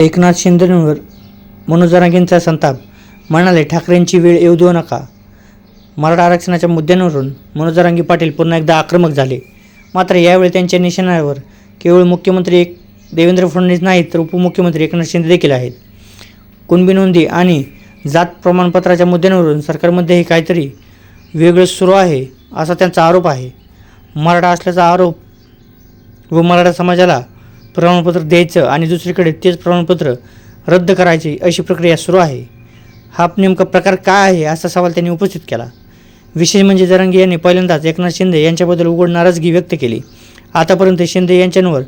एकनाथ शिंदेंवर मनोज जरांगेंचा संताप. म्हणाले, ठाकरेंची वेळ येऊ देऊ नका. मराठा आरक्षणाच्या मुद्द्यांवरून मनोज जरांगे पाटील पुन्हा एकदा आक्रमक झाले. मात्र यावेळी त्यांच्या निशाण्यावर केवळ मुख्यमंत्री देवेंद्र फडणवीस नाहीत, तर उपमुख्यमंत्री एकनाथ शिंदे देखील आहेत. कुणबी नोंदी आणि जात प्रमाणपत्राच्या मुद्द्यांवरून सरकारमध्येही काहीतरी वेगळं सुरू आहे, असा त्यांचा आरोप आहे. मराठा असल्याचा आरोप व मराठा समाजाला प्रमाणपत्र द्यायचं आणि दुसरीकडे तेच प्रमाणपत्र रद्द करायचे अशी प्रक्रिया सुरू आहे. हा नेमका प्रकार काय आहे, असा सवाल त्यांनी उपस्थित केला. विशेष म्हणजे जरांगे यांनी पहिल्यांदाच एकनाथ शिंदे यांच्याबद्दल उघड नाराजगी व्यक्त केली. आतापर्यंत शिंदे यांच्यावर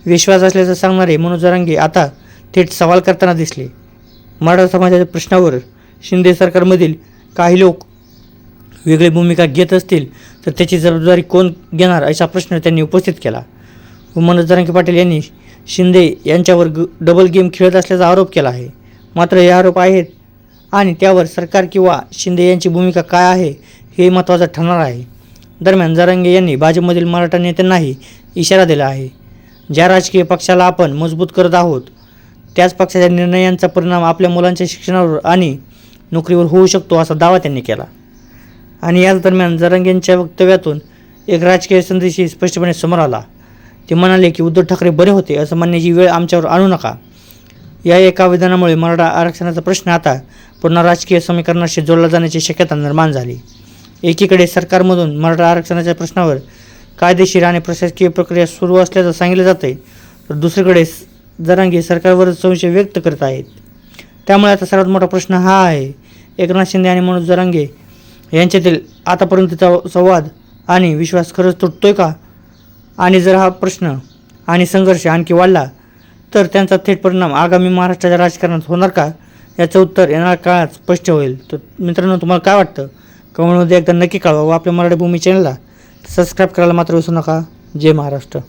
विश्वास असल्याचं सांगणारे मनोज जरांगे आता थेट सवाल करताना दिसले. मराठा समाजाच्या प्रश्नावर शिंदे सरकारमधील काही लोक वेगळी भूमिका घेत असतील तर त्याची जबाबदारी कोण घेणार, असा प्रश्न त्यांनी उपस्थित केला. मनोज जरांगे पाटील यांनी शिंदे यांच्यावर डबल गेम खेळत असल्याचा आरोप केला आहे. मात्र हे आरोप आहेत आणि त्यावर सरकार किंवा शिंदे यांची भूमिका काय आहे हे महत्त्वाचं ठरणार आहे. दरम्यान जरांगे यांनी भाजपमधील मराठा नेत्यांनाही इशारा दिला आहे. ज्या राजकीय पक्षाला आपण मजबूत करत आहोत त्याच पक्षाच्या निर्णयांचा परिणाम आपल्या मुलांच्या शिक्षणावर आणि नोकरीवर होऊ शकतो, असा दावा त्यांनी केला. आणि याच दरम्यान जरांगेंच्या वक्तव्यातून एक राजकीय संदेशही स्पष्टपणे समोर आला. ते म्हणाले की उद्धव ठाकरे बरे होते असं म्हणण्याची वेळ आमच्यावर आणू नका. या एका विधानामुळे मराठा आरक्षणाचा प्रश्न आता पुन्हा राजकीय समीकरणाशी जोडला जाण्याची शक्यता निर्माण झाली. एकीकडे सरकारमधून मराठा आरक्षणाच्या प्रश्नावर कायदेशीर आणि प्रशासकीय प्रक्रिया सुरू असल्याचं सांगितलं जाते, तर दुसरीकडे जरांगे सरकारवरच संशय व्यक्त करत आहेत. त्यामुळे आता सर्वात मोठा प्रश्न हा आहे, एकनाथ शिंदे आणि मनोज जरांगे यांच्यातील आतापर्यंतचा संवाद आणि विश्वास खरंच तुटतोय का? आणि जर हा प्रश्न आणि संघर्ष आणखी वाढला तर त्यांचा थेट परिणाम आगामी महाराष्ट्राच्या राजकारणात होणार का, याचं उत्तर येणाऱ्या काळात स्पष्ट होईल. तर मित्रांनो, तुम्हाला काय वाटतं कमेंटमध्ये एकदा नक्की कळवा व आपल्या मराठी भूमी चॅनलला सबस्क्राईब करायला मात्र विसरू नका. जय महाराष्ट्र.